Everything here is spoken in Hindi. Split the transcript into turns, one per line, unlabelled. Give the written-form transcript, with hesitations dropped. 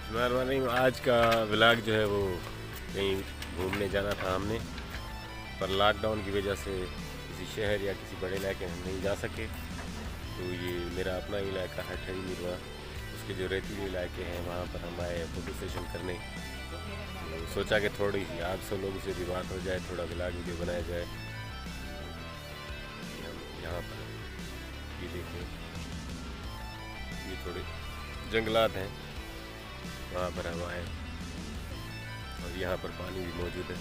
मेहरबानी। आज का व्लॉग जो है वो कहीं घूमने जाना था हमने, पर लॉकडाउन की वजह से किसी शहर या किसी बड़े इलाके में हम नहीं जा सके। तो ये मेरा अपना इलाका है थरी मिरवा, उसके जो रेतीले इलाके हैं वहाँ पर हम आए फोटो सेशन करने। तो सोचा कि थोड़ी सी आप सब लोगों से भी बात हो जाए, थोड़ा व्लॉग वीडियो बनाया जाए। हम यहाँ पर ये देखें, ये थोड़े जंगलात हैं, वहाँ पर हम आए और यहाँ पर पानी भी मौजूद है।